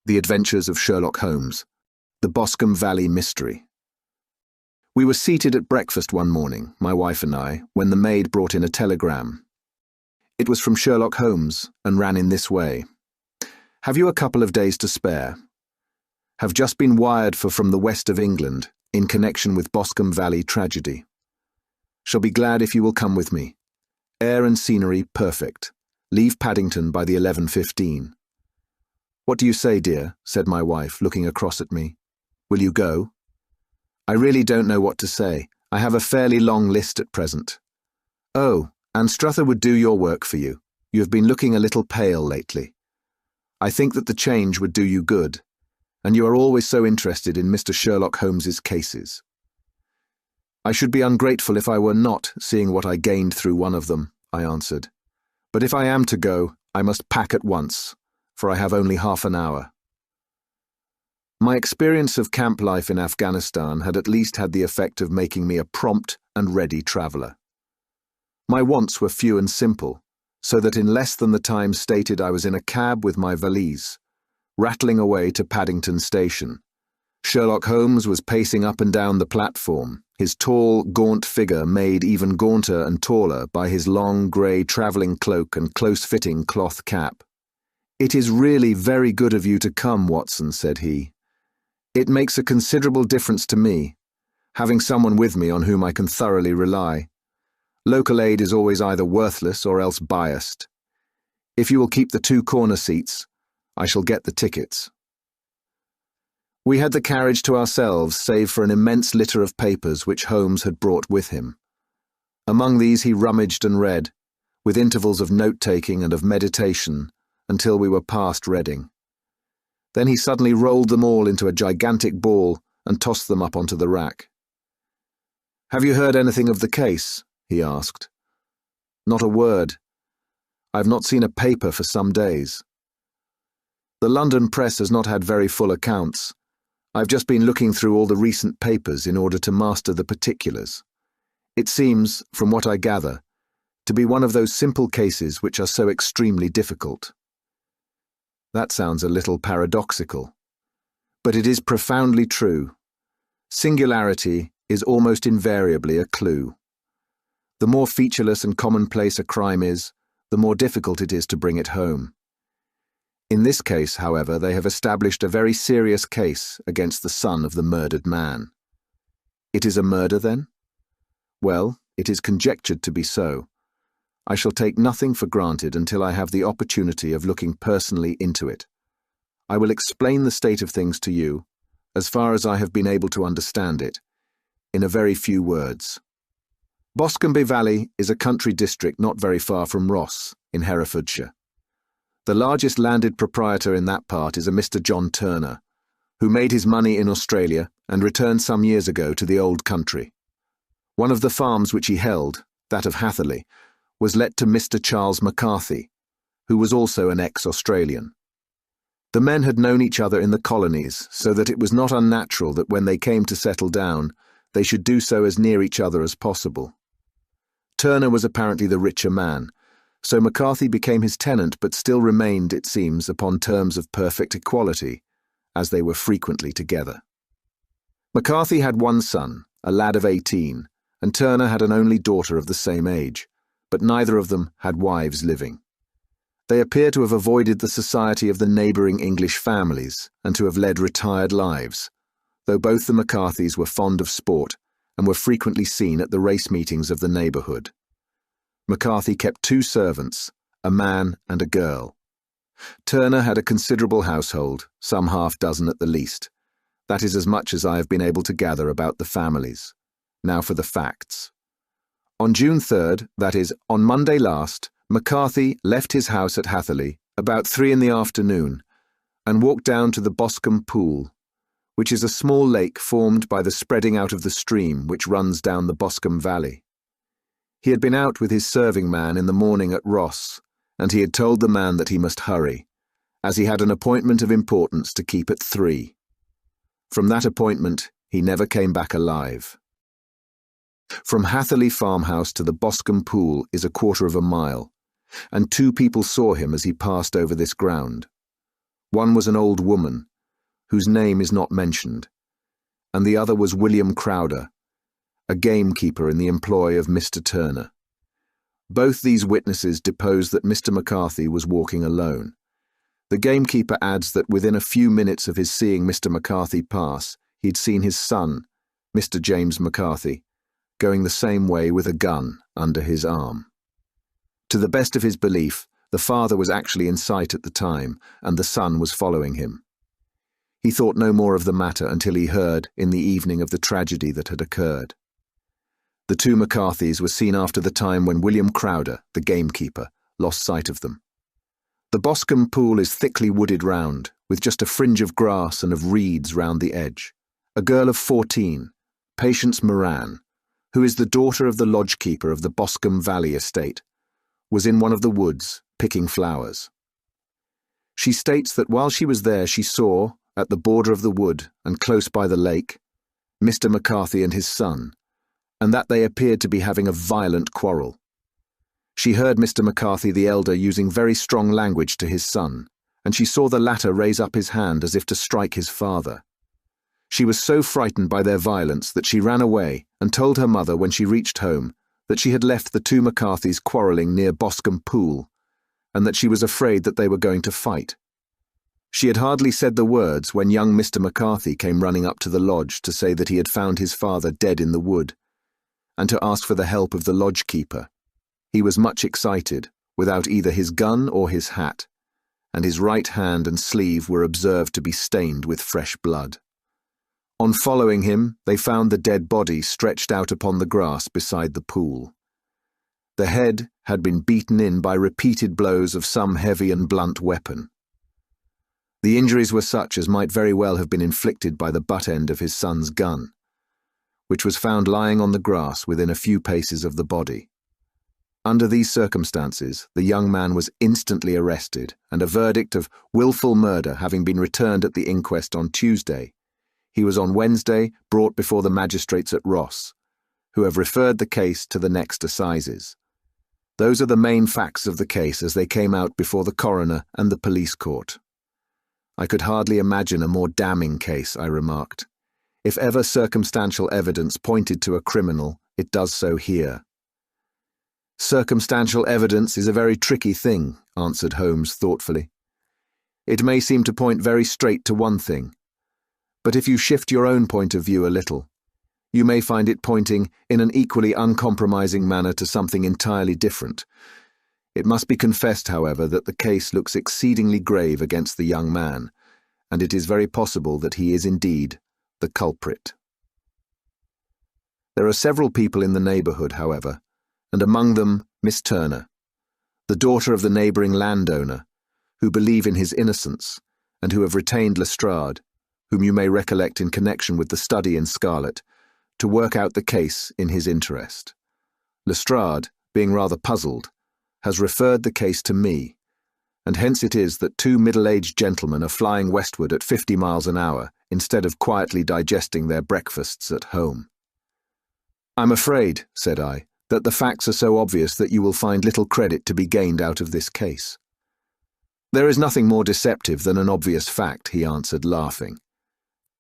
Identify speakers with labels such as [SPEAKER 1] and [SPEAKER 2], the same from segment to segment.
[SPEAKER 1] The Adventures of Sherlock Holmes, the Boscombe Valley Mystery. We were seated at breakfast one morning, my wife and I, when the maid brought in a telegram. It was from Sherlock Holmes and ran in this way. "Have you a couple of days to spare? Have just been wired for from the west of England in connection with Boscombe Valley tragedy. Shall be glad if you will come with me. Air and scenery perfect. Leave Paddington by the 11:15. "What do you say, dear?" said my wife, looking across at me. "Will you go?" "I really don't know what to say. I have a fairly long list at present." "Oh, Anstruther would do your work for you. You have been looking a little pale lately. I think that the change would do you good, and you are always so interested in Mr. Sherlock Holmes's cases." "I should be ungrateful if I were not, seeing what I gained through one of them," I answered. "But if I am to go, I must pack at once, for I have only half an hour." My experience of camp life in Afghanistan had at least had the effect of making me a prompt and ready traveller. My wants were few and simple, so that in less than the time stated I was in a cab with my valise, rattling away to Paddington Station. Sherlock Holmes was pacing up and down the platform, his tall, gaunt figure made even gaunter and taller by his long grey travelling cloak and close-fitting cloth cap. "It is really very good of you to come, Watson," said he. "It makes a considerable difference to me, having someone with me on whom I can thoroughly rely. Local aid is always either worthless or else biased. If you will keep the 2 corner seats, I shall get the tickets." We had the carriage to ourselves, save for an immense litter of papers which Holmes had brought with him. Among these he rummaged and read, with intervals of note-taking and of meditation, until we were past Reading. Then he suddenly rolled them all into a gigantic ball and tossed them up onto the rack. "Have you heard anything of the case?" he asked. "Not a word. I have not seen a paper for some days. The London press has not had very full accounts. I've just been looking through all the recent papers in order to master the particulars. It seems, from what I gather, to be one of those simple cases which are so extremely difficult." That sounds a little paradoxical, but it is profoundly true. Singularity is almost invariably a clue. The more featureless and commonplace a crime is, the more difficult it is to bring it home. In this case, however, they have established a very serious case against the son of the murdered man. It is a murder, then? Well, it is conjectured to be so. I shall take nothing for granted until I have the opportunity of looking personally into it. I will explain the state of things to you, as far as I have been able to understand it, in a very few words. Boscombe Valley is a country district not very far from Ross, in Herefordshire. The largest landed proprietor in that part is a Mr. John Turner, who made his money in Australia and returned some years ago to the old country. One of the farms which he held, that of Hatherley, was let to Mr. Charles McCarthy, who was also an ex-Australian. The men had known each other in the colonies, so that it was not unnatural that when they came to settle down, they should do so as near each other as possible. Turner was apparently the richer man, so McCarthy became his tenant but still remained, it seems, upon terms of perfect equality, as they were frequently together. McCarthy had one son, a lad of 18, and Turner had an only daughter of the same age, but neither of them had wives living. They appear to have avoided the society of the neighbouring English families and to have led retired lives, though both the McCarthys were fond of sport and were frequently seen at the race meetings of the neighbourhood. McCarthy kept 2 servants, a man and a girl. Turner had a considerable household, some half-dozen at the least. That is as much as I have been able to gather about the families. Now for the facts. On June 3rd, that is, on Monday last, McCarthy left his house at Hatherley about 3 in the afternoon and walked down to the Boscombe Pool, which is a small lake formed by the spreading out of the stream which runs down the Boscombe Valley. He had been out with his serving man in the morning at Ross, and he had told the man that he must hurry, as he had an appointment of importance to keep at 3. From that appointment, he never came back alive. From Hatherley farmhouse to the Boscombe Pool is 1/4 of a mile, and 2 people saw him as he passed over this ground. One was an old woman, whose name is not mentioned, and the other was William Crowder, a gamekeeper in the employ of Mr. Turner. Both these witnesses depose that Mr. McCarthy was walking alone. The gamekeeper adds that within a few minutes of his seeing Mr. McCarthy pass, he'd seen his son, Mr. James McCarthy, going the same way with a gun under his arm. To the best of his belief, the father was actually in sight at the time, and the son was following him. He thought no more of the matter until he heard, in the evening, of the tragedy that had occurred. The two McCarthys were seen after the time when William Crowder, the gamekeeper, lost sight of them. The Boscombe pool is thickly wooded round, with just a fringe of grass and of reeds round the edge. A girl of 14, Patience Moran, who is the daughter of the lodgekeeper of the Boscombe Valley estate, was in one of the woods, picking flowers. She states that while she was there she saw, at the border of the wood and close by the lake, Mr. McCarthy and his son, and that they appeared to be having a violent quarrel. She heard Mr. McCarthy the elder using very strong language to his son, and she saw the latter raise up his hand as if to strike his father. She was so frightened by their violence that she ran away and told her mother when she reached home that she had left the two McCarthys quarrelling near Boscombe Pool, and that she was afraid that they were going to fight. She had hardly said the words when young Mr. McCarthy came running up to the lodge to say that he had found his father dead in the wood, and to ask for the help of the lodgekeeper. He was much excited, without either his gun or his hat, and his right hand and sleeve were observed to be stained with fresh blood. On following him, they found the dead body stretched out upon the grass beside the pool. The head had been beaten in by repeated blows of some heavy and blunt weapon. The injuries were such as might very well have been inflicted by the butt end of his son's gun, which was found lying on the grass within a few paces of the body. Under these circumstances, the young man was instantly arrested, and a verdict of wilful murder having been returned at the inquest on Tuesday, he was on Wednesday brought before the magistrates at Ross, who have referred the case to the next assizes. Those are the main facts of the case as they came out before the coroner and the police court. I could hardly imagine a more damning case, I remarked. If ever circumstantial evidence pointed to a criminal, it does so here. Circumstantial evidence is a very tricky thing, answered Holmes thoughtfully. It may seem to point very straight to one thing, but if you shift your own point of view a little, you may find it pointing in an equally uncompromising manner to something entirely different. It must be confessed, however, that the case looks exceedingly grave against the young man, and it is very possible that he is indeed the culprit. There are several people in the neighbourhood, however, and among them Miss Turner, the daughter of the neighbouring landowner, who believe in his innocence, and who have retained Lestrade, whom you may recollect in connection with the study in Scarlet, to work out the case in his interest. Lestrade, being rather puzzled, has referred the case to me, and hence it is that two middle-aged gentlemen are flying westward at 50 miles an hour instead of quietly digesting their breakfasts at home. I'm afraid, said I, that the facts are so obvious that you will find little credit to be gained out of this case. There is nothing more deceptive than an obvious fact, he answered, laughing.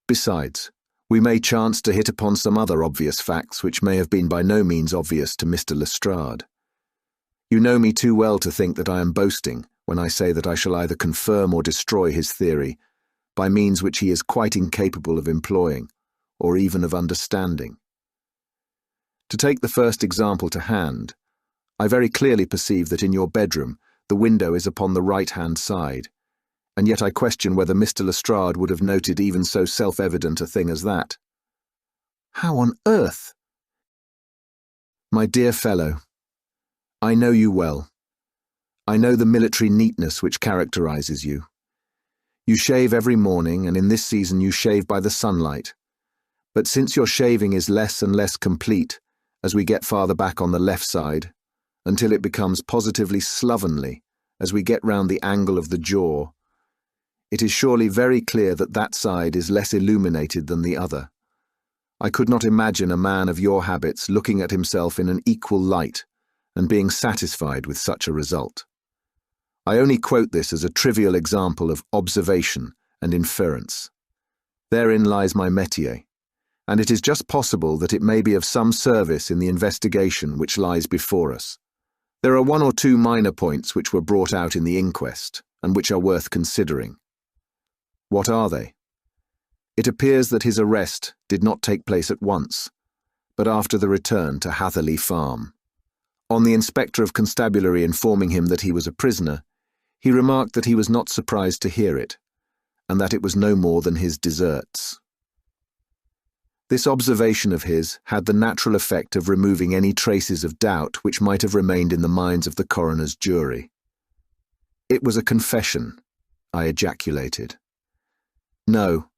[SPEAKER 1] Besides, we may chance to hit upon some other obvious facts which may have been by no means obvious to Mr. Lestrade. You know me too well to think that I am boasting when I say that I shall either confirm or destroy his theory by means which he is quite incapable of employing, or even of understanding. To take the first example to hand, I very clearly perceive that in your bedroom the window is upon the right-hand side, and yet I question whether Mr. Lestrade would have noted even so self-evident a thing as that. How on earth? My dear fellow, I know you well. I know the military neatness which characterizes you. You shave every morning, and in this season you shave by the sunlight. But since your shaving is less and less complete as we get farther back on the left side, until it becomes positively slovenly as we get round the angle of the jaw, it is surely very clear that that side is less illuminated than the other. I could not imagine a man of your habits looking at himself in an equal light and being satisfied with such a result. I only quote this as a trivial example of observation and inference. Therein lies my métier, and it is just possible that it may be of some service in the investigation which lies before us. There are one or two minor points which were brought out in the inquest, and which are worth considering. What are they? It appears that his arrest did not take place at once, but after the return to Hatherley Farm. On the Inspector of Constabulary informing him that he was a prisoner, he remarked that he was not surprised to hear it, and that it was no more than his deserts. This observation of his had the natural effect of removing any traces of doubt which might have remained in the minds of the coroner's jury. "It was a confession," I ejaculated. "No,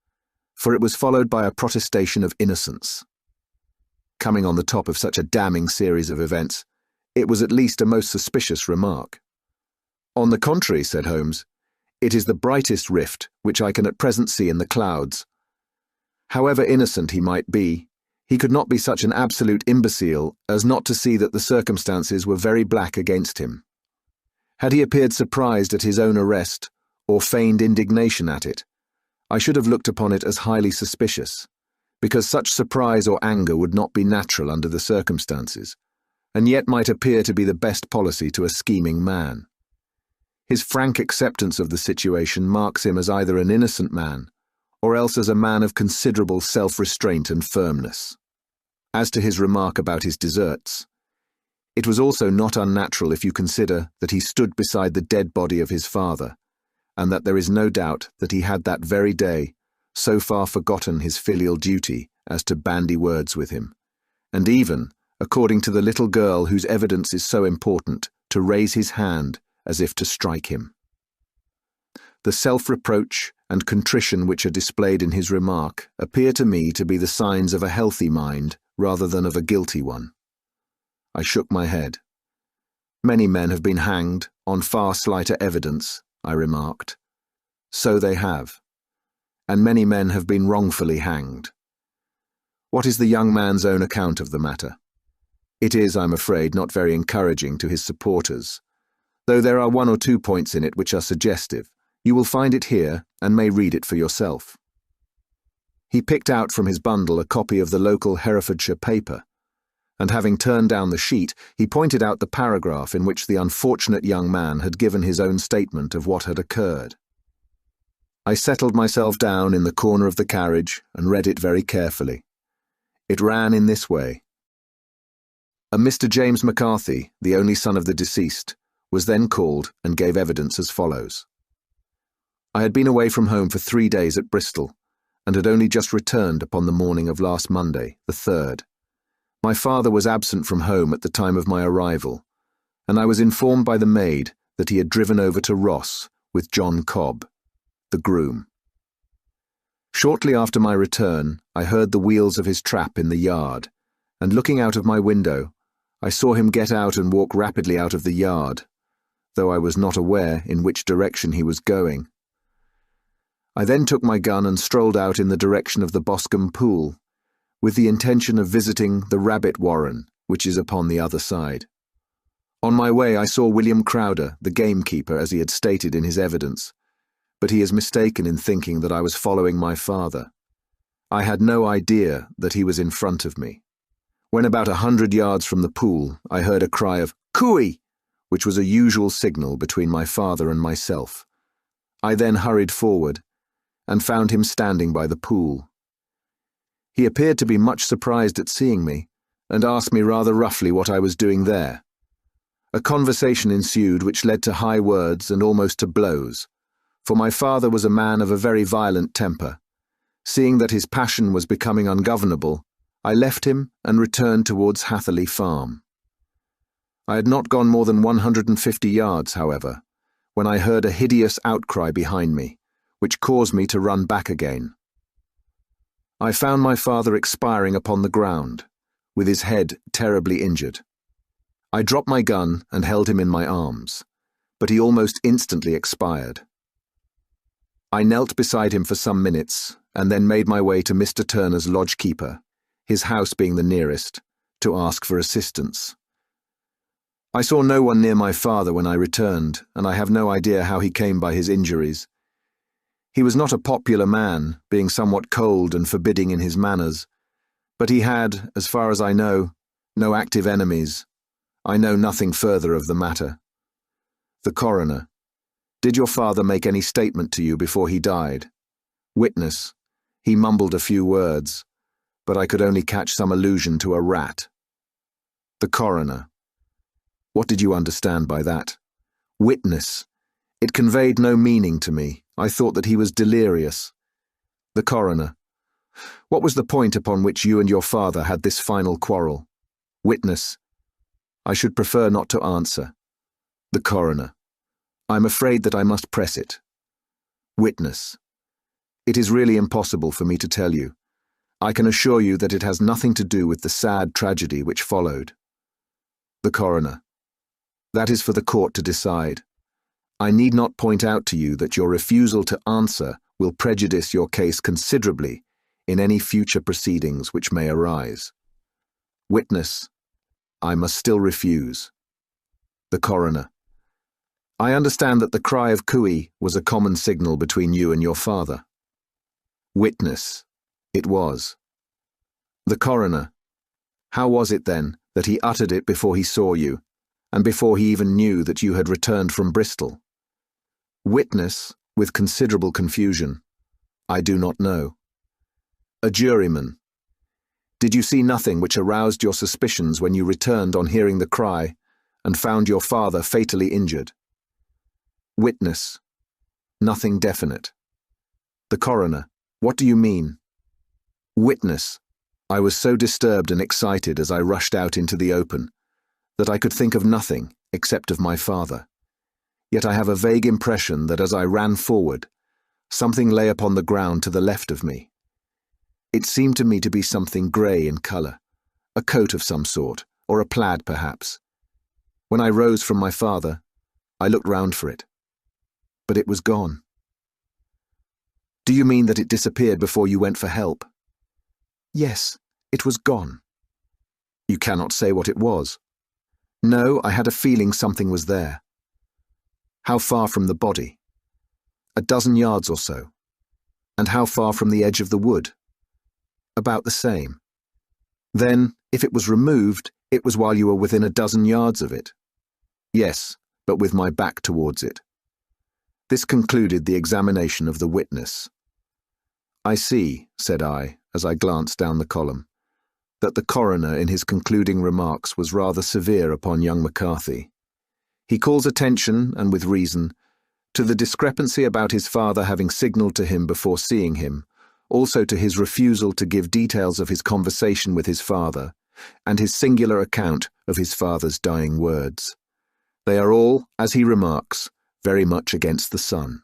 [SPEAKER 1] for it was followed by a protestation of innocence." Coming on the top of such a damning series of events, it was at least a most suspicious remark. "On the contrary," said Holmes, "it is the brightest rift which I can at present see in the clouds. However innocent he might be, he could not be such an absolute imbecile as not to see that the circumstances were very black against him. Had he appeared surprised at his own arrest, or feigned indignation at it, I should have looked upon it as highly suspicious, because such surprise or anger would not be natural under the circumstances, and yet might appear to be the best policy to a scheming man. His frank acceptance of the situation marks him as either an innocent man, or else as a man of considerable self-restraint and firmness. As to his remark about his deserts, it was also not unnatural if you consider that he stood beside the dead body of his father, and that there is no doubt that he had that very day so far forgotten his filial duty as to bandy words with him, and even, according to the little girl whose evidence is so important, to raise his hand as if to strike him. The self-reproach and contrition which are displayed in his remark appear to me to be the signs of a healthy mind rather than of a guilty one. I shook my head. "Many men have been hanged on far slighter evidence," I remarked. "So they have, and many men have been wrongfully hanged. What is the young man's own account of the matter? It is, I'm afraid, not very encouraging to his supporters, though there are one or two points in it which are suggestive. You will find it here, and may read it for yourself." He picked out from his bundle a copy of the local Herefordshire paper, and having turned down the sheet, he pointed out the paragraph in which the unfortunate young man had given his own statement of what had occurred. I settled myself down in the corner of the carriage and read it very carefully. It ran in this way. A Mr. James McCarthy, the only son of the deceased, was then called and gave evidence as follows. I had been away from home for 3 days at Bristol, and had only just returned upon the morning of last Monday, the 3rd. My father was absent from home at the time of my arrival, and I was informed by the maid that he had driven over to Ross with John Cobb, the groom. Shortly after my return, I heard the wheels of his trap in the yard, and looking out of my window, I saw him get out and walk rapidly out of the yard, though I was not aware in which direction he was going. I then took my gun and strolled out in the direction of the Boscombe Pool, with the intention of visiting the rabbit warren, which is upon the other side. On my way I saw William Crowder, the gamekeeper, as he had stated in his evidence, but he is mistaken in thinking that I was following my father. I had no idea that he was in front of me. When about 100 yards from the pool, I heard a cry of "Cooey!" which was a usual signal between my father and myself. I then hurried forward, and found him standing by the pool. He appeared to be much surprised at seeing me, and asked me rather roughly what I was doing there. A conversation ensued which led to high words and almost to blows, for my father was a man of a very violent temper. Seeing that his passion was becoming ungovernable, I left him and returned towards Hatherley Farm. I had not gone more than 150 yards, however, when I heard a hideous outcry behind me, which caused me to run back again. I found my father expiring upon the ground, with his head terribly injured. I dropped my gun and held him in my arms, but he almost instantly expired. I knelt beside him for some minutes, and then made my way to Mr. Turner's lodge-keeper, his house being the nearest, to ask for assistance. I saw no one near my father when I returned, and I have no idea how he came by his injuries. He was not a popular man, being somewhat cold and forbidding in his manners, but he had, as far as I know, no active enemies. I know nothing further of the matter. The coroner. Did your father make any statement to you before he died? Witness. He mumbled a few words, but I could only catch some allusion to a rat. The coroner. What did you understand by that? Witness. It conveyed no meaning to me. I thought that he was delirious. The coroner. What was the point upon which you and your father had this final quarrel? Witness. I should prefer not to answer. The coroner. I'm afraid that I must press it. Witness. It is really impossible for me to tell you. I can assure you that it has nothing to do with the sad tragedy which followed. The coroner. That is for the court to decide. I need not point out to you that your refusal to answer will prejudice your case considerably in any future proceedings which may arise. Witness. I must still refuse. The coroner. I understand that the cry of cooey was a common signal between you and your father. Witness. It was. The coroner. How was it then that he uttered it before he saw you, and before he even knew that you had returned from Bristol? Witness, with considerable confusion. I do not know. A juryman. Did you see nothing which aroused your suspicions when you returned on hearing the cry and found your father fatally injured? Witness. Nothing definite. The coroner. What do you mean? Witness. I was so disturbed and excited as I rushed out into the open that I could think of nothing except of my father. Yet I have a vague impression that as I ran forward, something lay upon the ground to the left of me. It seemed to me to be something grey in colour, a coat of some sort, or a plaid perhaps. When I rose from my father, I looked round for it. But it was gone. Do you mean that it disappeared before you went for help? Yes, it was gone. You cannot say what it was. No, I had a feeling something was there. How far from the body? 12 yards or so. And how far from the edge of the wood? About the same. Then, if it was removed, it was while you were within 12 yards of it. Yes, but with my back towards it. This concluded the examination of the witness. I see, said I, as I glanced down the column, that the coroner in his concluding remarks was rather severe upon young McCarthy. He calls attention, and with reason, to the discrepancy about his father having signalled to him before seeing him, also to his refusal to give details of his conversation with his father, and his singular account of his father's dying words. They are all, as he remarks, very much against the sun.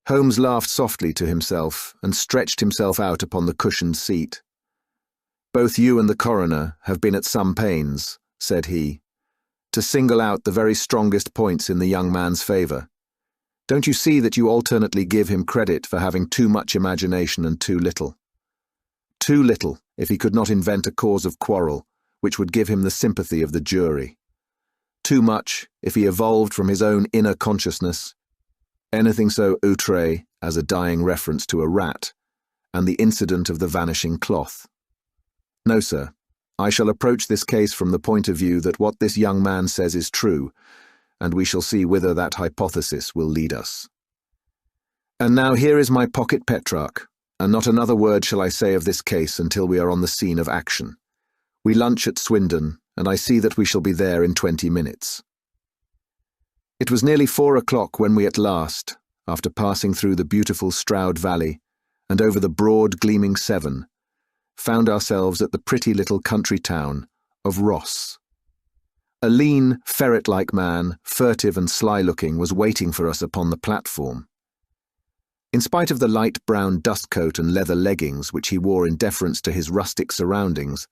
[SPEAKER 1] Holmes laughed softly to himself and stretched himself out upon the cushioned seat. Both you and the coroner have been at some pains, said he, to single out the very strongest points in the young man's favour. Don't you see that you alternately give him credit for having too much imagination and too little? Too little if he could not invent a cause of quarrel which would give him the sympathy of the jury. Too much if he evolved from his own inner consciousness anything so outre as a dying reference to a rat and the incident of the vanishing cloth. No, sir, I shall approach this case from the point of view that what this young man says is true, and we shall see whither that hypothesis will lead us. And now here is my pocket Petrarch, and not another word shall I say of this case until we are on the scene of action. We lunch at Swindon, and I see that we shall be there in 20 minutes. It was nearly 4 o'clock when we at last, after passing through the beautiful Stroud Valley and over the broad gleaming Severn, found ourselves at the pretty little country town of Ross. A lean, ferret-like man, furtive and sly-looking, was waiting for us upon the platform. In spite of the light brown dustcoat and leather leggings which he wore in deference to his rustic surroundings,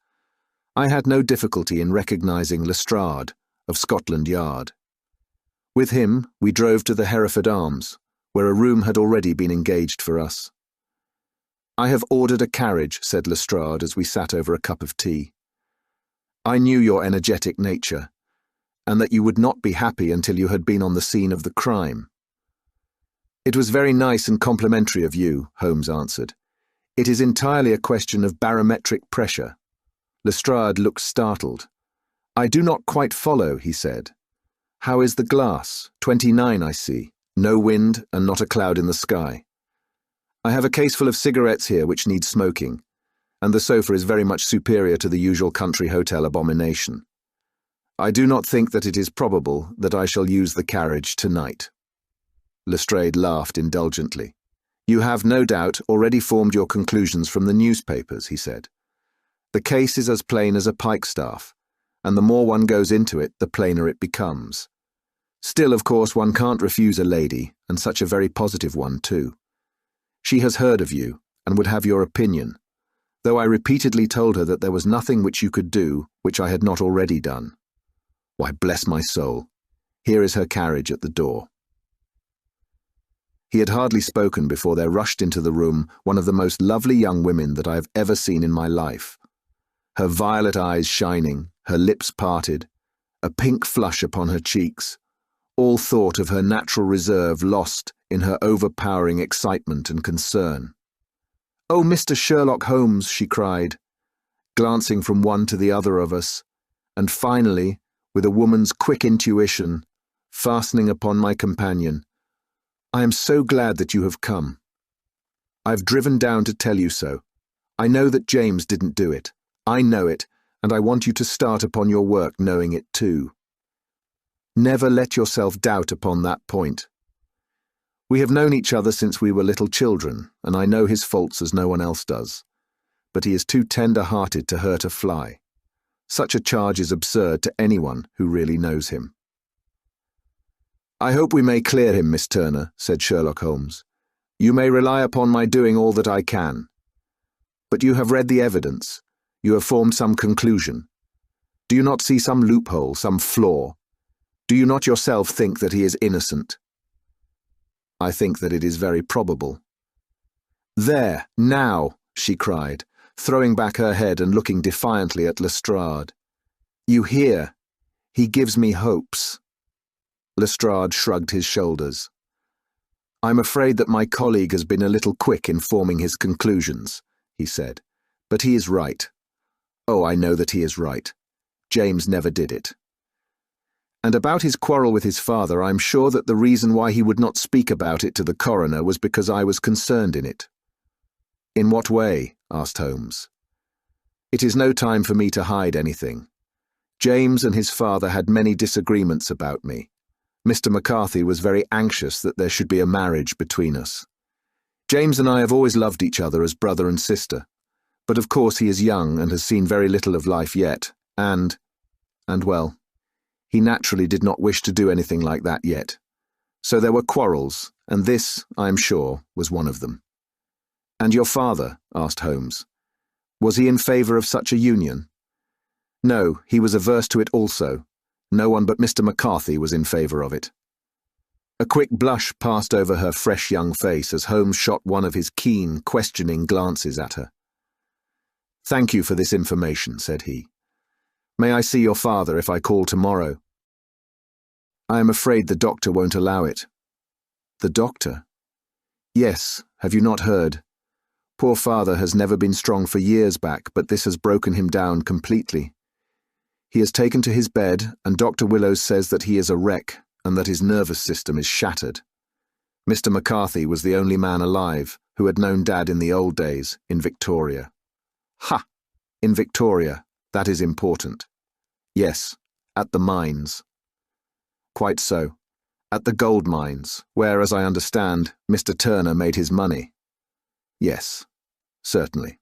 [SPEAKER 1] I had no difficulty in recognising Lestrade, of Scotland Yard. With him, we drove to the Hereford Arms, where a room had already been engaged for us. "I have ordered a carriage," said Lestrade as we sat over a cup of tea. "I knew your energetic nature, and that you would not be happy until you had been on the scene of the crime. It was very nice and complimentary of you, Holmes answered. It is entirely a question of barometric pressure. Lestrade looked startled. I do not quite follow, he said. How is the glass? 29, I see. No wind and not a cloud in the sky. I have a case full of cigarettes here which need smoking, and the sofa is very much superior to the usual country hotel abomination. I do not think that it is probable that I shall use the carriage tonight. Lestrade laughed indulgently. You have, no doubt, already formed your conclusions from the newspapers, he said. The case is as plain as a pikestaff, and the more one goes into it, the plainer it becomes. Still, of course, one can't refuse a lady, and such a very positive one, too. She has heard of you, and would have your opinion, though I repeatedly told her that there was nothing which you could do which I had not already done. Why, bless my soul, here is her carriage at the door. He had hardly spoken before there rushed into the room one of the most lovely young women that I have ever seen in my life. Her violet eyes shining, her lips parted, a pink flush upon her cheeks, all thought of her natural reserve lost in her overpowering excitement and concern. "Oh, Mr. Sherlock Holmes," she cried, glancing from one to the other of us, and finally, with a woman's quick intuition, fastening upon my companion, "I am so glad that you have come. I've driven down to tell you so. I know that James didn't do it. I know it, and I want you to start upon your work knowing it too. Never let yourself doubt upon that point. We have known each other since we were little children, and I know his faults as no one else does. But he is too tender-hearted to hurt a fly. Such a charge is absurd to anyone who really knows him." "I hope we may clear him, Miss Turner," said Sherlock Holmes. "You may rely upon my doing all that I can. But you have read the evidence. You have formed some conclusion. Do you not see some loophole, some flaw? Do you not yourself think that he is innocent?" "I think that it is very probable." "There, now," she cried, throwing back her head and looking defiantly at Lestrade. "You hear? He gives me hopes." Lestrade shrugged his shoulders. "I'm afraid that my colleague has been a little quick in forming his conclusions," he said. "But he is right. Oh, I know that he is right. James never did it. And about his quarrel with his father, I'm sure that the reason why he would not speak about it to the coroner was because I was concerned in it." "In what way?" asked Holmes. "It is no time for me to hide anything. James and his father had many disagreements about me. Mr. McCarthy was very anxious that there should be a marriage between us. James and I have always loved each other as brother and sister, but of course he is young and has seen very little of life yet, and well, he naturally did not wish to do anything like that yet. So there were quarrels, and this, I am sure, was one of them." "And your father?" asked Holmes. "Was he in favour of such a union?" "No, he was averse to it also. No one but Mr. McCarthy was in favour of it." A quick blush passed over her fresh young face as Holmes shot one of his keen, questioning glances at her. "Thank you for this information," said he. "May I see your father if I call tomorrow?" "I am afraid the doctor won't allow it." "The doctor?" "Yes, have you not heard? Poor father has never been strong for years back, but this has broken him down completely. He is taken to his bed, and Dr. Willows says that he is a wreck and that his nervous system is shattered. Mr. McCarthy was the only man alive who had known Dad in the old days, in Victoria." "Ha! In Victoria, that is important." "Yes, at the mines." "Quite so. At the gold mines, where, as I understand, Mr. Turner made his money." "Yes, certainly.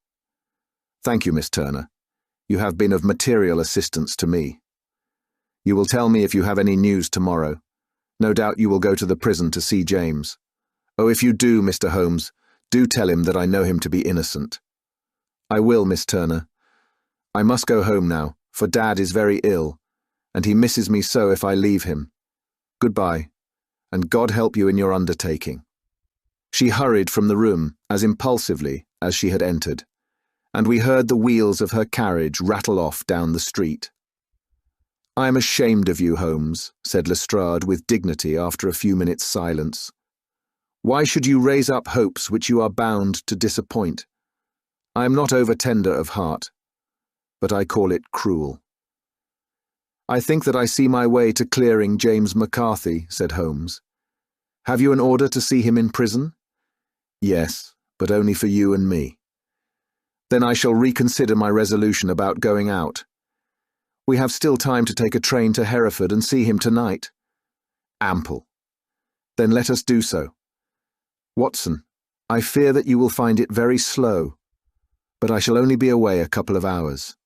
[SPEAKER 1] Thank you, Miss Turner. You have been of material assistance to me. You will tell me if you have any news tomorrow. No doubt you will go to the prison to see James. Oh, if you do, Mr. Holmes, do tell him that I know him to be innocent." "I will, Miss Turner. I must go home now, for Dad is very ill, and he misses me so if I leave him. Goodbye, and God help you in your undertaking." She hurried from the room as impulsively as she had entered, and we heard the wheels of her carriage rattle off down the street. "I am ashamed of you, Holmes," said Lestrade with dignity after a few minutes' silence. "Why should you raise up hopes which you are bound to disappoint? I am not over-tender of heart, but I call it cruel." "I think that I see my way to clearing James McCarthy," said Holmes. "Have you an order to see him in prison?" "Yes, but only for you and me." "Then I shall reconsider my resolution about going out. We have still time to take a train to Hereford and see him tonight." "Ample. Then let us do so. Watson, I fear that you will find it very slow, but I shall only be away a couple of hours."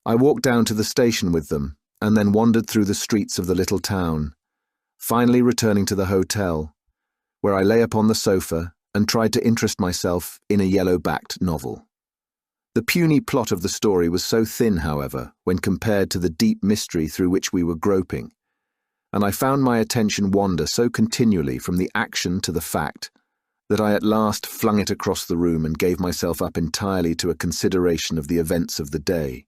[SPEAKER 1] I walked down to the station with them, and then wandered through the streets of the little town, finally returning to the hotel, where I lay upon the sofa and tried to interest myself in a yellow-backed novel. The puny plot of the story was so thin, however, when compared to the deep mystery through which we were groping, and I found my attention wander so continually from the action to the fact that I at last flung it across the room and gave myself up entirely to a consideration of the events of the day.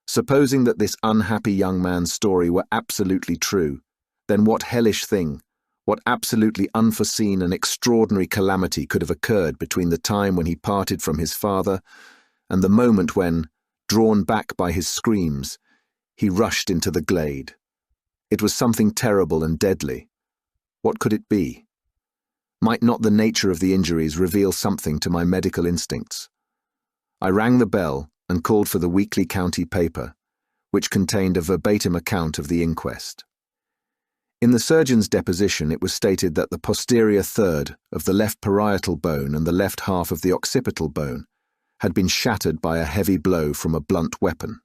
[SPEAKER 1] Supposing that this unhappy young man's story were absolutely true, then what hellish thing, what absolutely unforeseen and extraordinary calamity could have occurred between the time when he parted from his father and the moment when, drawn back by his screams, he rushed into the glade? It was something terrible and deadly. What could it be? Might not the nature of the injuries reveal something to my medical instincts? I rang the bell and called for the weekly county paper, which contained a verbatim account of the inquest. In the surgeon's deposition it was stated that the posterior third of the left parietal bone and the left half of the occipital bone had been shattered by a heavy blow from a blunt weapon.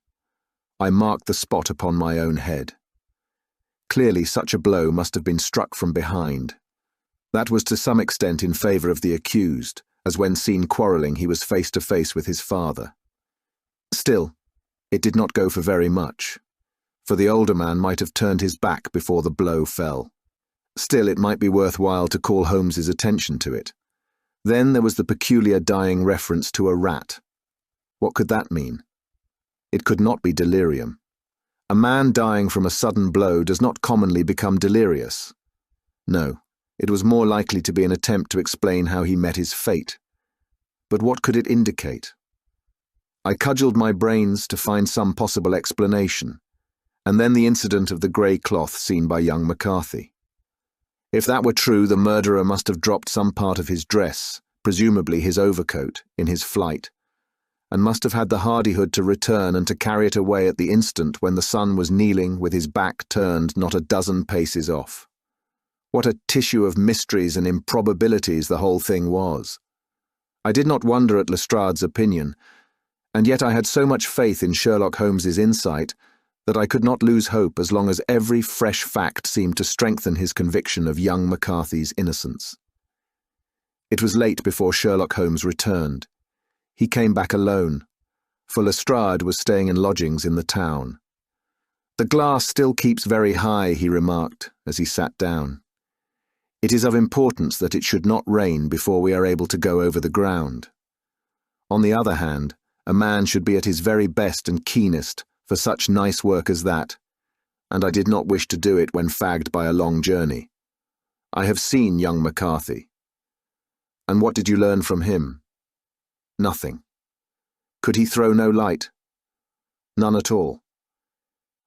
[SPEAKER 1] I marked the spot upon my own head. Clearly such a blow must have been struck from behind. That was to some extent in favour of the accused, as when seen quarrelling he was face to face with his father. Still, it did not go for very much, for the older man might have turned his back before the blow fell. Still, it might be worthwhile to call Holmes's attention to it. Then there was the peculiar dying reference to a rat. What could that mean? It could not be delirium. A man dying from a sudden blow does not commonly become delirious. No, it was more likely to be an attempt to explain how he met his fate. But what could it indicate? I cudgelled my brains to find some possible explanation, and then the incident of the grey cloth seen by young McCarthy. If that were true, the murderer must have dropped some part of his dress, presumably his overcoat, in his flight, and must have had the hardihood to return and to carry it away at the instant when the sun was kneeling with his back turned not a dozen paces off. What a tissue of mysteries and improbabilities the whole thing was. I did not wonder at Lestrade's opinion, and yet I had so much faith in Sherlock Holmes's insight that I could not lose hope as long as every fresh fact seemed to strengthen his conviction of young McCarthy's innocence. It was late before Sherlock Holmes returned. He came back alone, for Lestrade was staying in lodgings in the town. "The glass still keeps very high," he remarked as he sat down. "It is of importance that it should not rain before we are able to go over the ground. On the other hand, a man should be at his very best and keenest for such nice work as that, and I did not wish to do it when fagged by a long journey. I have seen young McCarthy." "And what did you learn from him?" "Nothing." "Could he throw no light?" "None at all.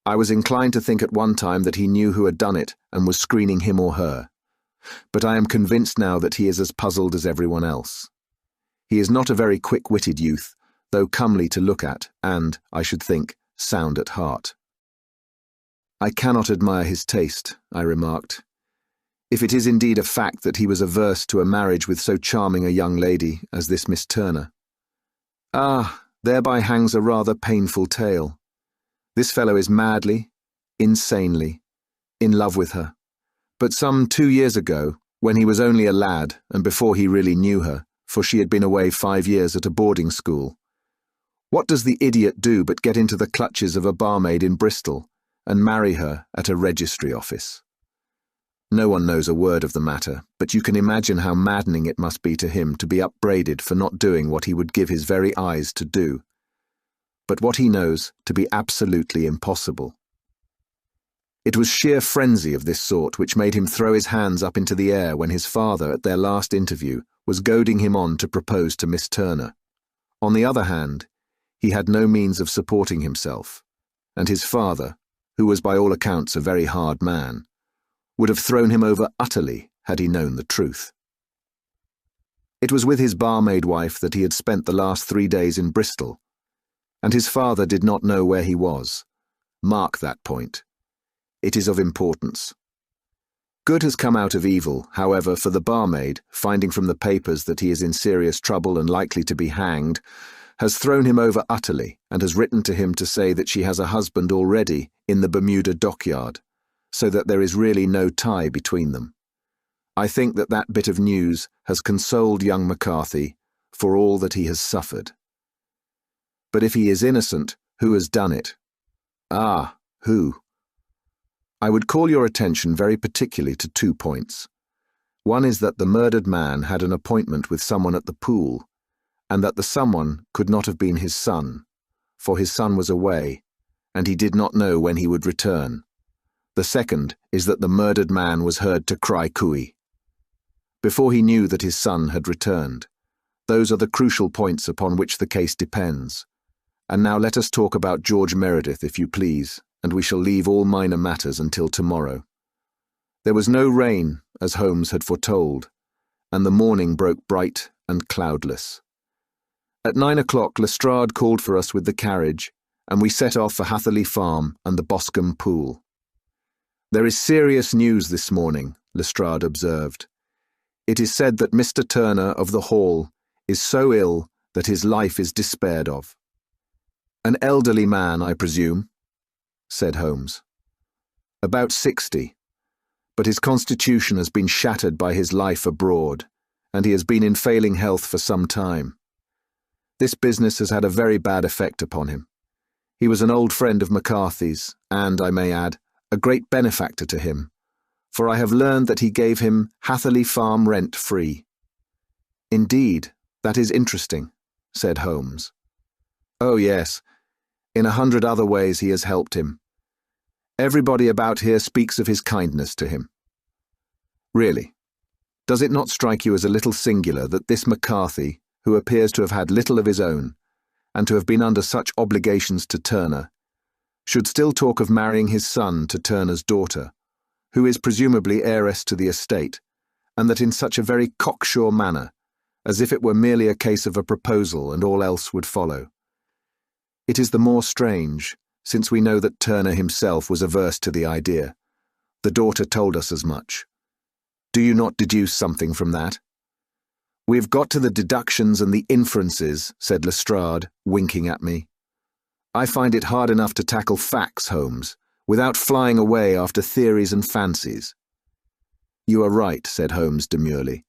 [SPEAKER 1] I was inclined to think at one time that he knew who had done it and was screening him or her, but I am convinced now that he is as puzzled as everyone else. He is not a very quick-witted youth, though comely to look at and, I should think, sound at heart." "I cannot admire his taste," I remarked. "If it is indeed a fact that he was averse to a marriage with so charming a young lady as this Miss Turner. Ah, thereby hangs a rather painful tale. This fellow is madly, insanely, in love with her. But some 2 years ago, when he was only a lad and before he really knew her, for she had been away 5 years at a boarding school, what does the idiot do but get into the clutches of a barmaid in Bristol and marry her at a registry office? No one knows a word of the matter, but you can imagine how maddening it must be to him to be upbraided for not doing what he would give his very eyes to do, but what he knows to be absolutely impossible. It was sheer frenzy of this sort which made him throw his hands up into the air when his father, at their last interview, was goading him on to propose to Miss Turner. On the other hand, he had no means of supporting himself, and his father, who was by all accounts a very hard man, would have thrown him over utterly had he known the truth. It was with his barmaid wife that he had spent the last 3 days in Bristol, and his father did not know where he was. Mark that point. It is of importance. Good has come out of evil, however, for the barmaid, finding from the papers that he is in serious trouble and likely to be hanged, has thrown him over utterly and has written to him to say that she has a husband already in the Bermuda dockyard, so that there is really no tie between them. I think that that bit of news has consoled young McCarthy for all that he has suffered. But if he is innocent, who has done it? Ah, who? I would call your attention very particularly to 2 points. One is that the murdered man had an appointment with someone at the pool, and that the someone could not have been his son, for his son was away, and he did not know when he would return. The second is that the murdered man was heard to cry cooey before he knew that his son had returned. Those are the crucial points upon which the case depends. And now let us talk about George Meredith, if you please, and we shall leave all minor matters until tomorrow. There was no rain, as Holmes had foretold, and the morning broke bright and cloudless. At 9 o'clock Lestrade called for us with the carriage, and we set off for Hatherley Farm and the Boscombe Pool. "There is serious news this morning," Lestrade observed. "It is said that Mr. Turner of the Hall is so ill that his life is despaired of." "An elderly man, I presume?" said Holmes. "About 60, but his constitution has been shattered by his life abroad, and he has been in failing health for some time. This business has had a very bad effect upon him. He was an old friend of McCarthy's, and, I may add, a great benefactor to him, for I have learned that he gave him Hatherley Farm rent-free." "Indeed, that is interesting," said Holmes. "Oh, yes. In 100 other ways he has helped him. Everybody about here speaks of his kindness to him. Really, does it not strike you as a little singular that this McCarthy, who appears to have had little of his own, and to have been under such obligations to Turner, should still talk of marrying his son to Turner's daughter, who is presumably heiress to the estate, and that in such a very cocksure manner, as if it were merely a case of a proposal and all else would follow? It is the more strange, since we know that Turner himself was averse to the idea. The daughter told us as much. Do you not deduce something from that?" "We have got to the deductions and the inferences," said Lestrade, winking at me. "I find it hard enough to tackle facts, Holmes, without flying away after theories and fancies." "You are right," said Holmes demurely.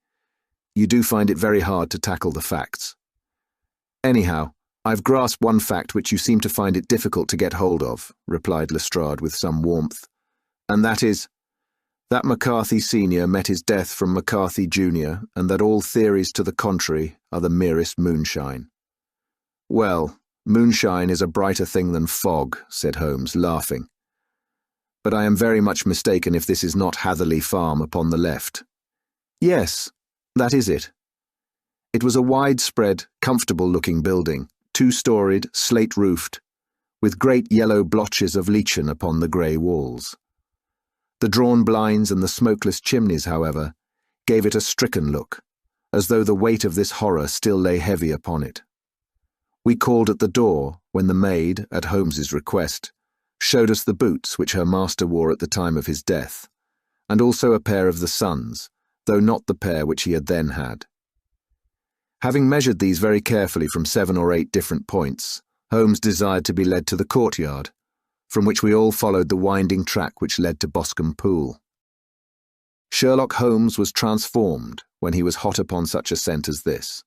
[SPEAKER 1] "You do find it very hard to tackle the facts. Anyhow, I've grasped one fact which you seem to find it difficult to get hold of," replied Lestrade with some warmth, "and that is, that McCarthy Sr. met his death from McCarthy Jr., and that all theories to the contrary are the merest moonshine." "Well, moonshine is a brighter thing than fog," said Holmes, laughing. "But I am very much mistaken if this is not Hatherley Farm upon the left." "Yes, that is it." It was a widespread, comfortable-looking building, 2-storied, slate-roofed, with great yellow blotches of lichen upon the grey walls. The drawn blinds and the smokeless chimneys, however, gave it a stricken look, as though the weight of this horror still lay heavy upon it. We called at the door when the maid, at Holmes's request, showed us the boots which her master wore at the time of his death, and also a pair of the son's, though not the pair which he had then had. Having measured these very carefully from 7 or 8 different points, Holmes desired to be led to the courtyard, from which we all followed the winding track which led to Boscombe Pool. Sherlock Holmes was transformed when he was hot upon such a scent as this.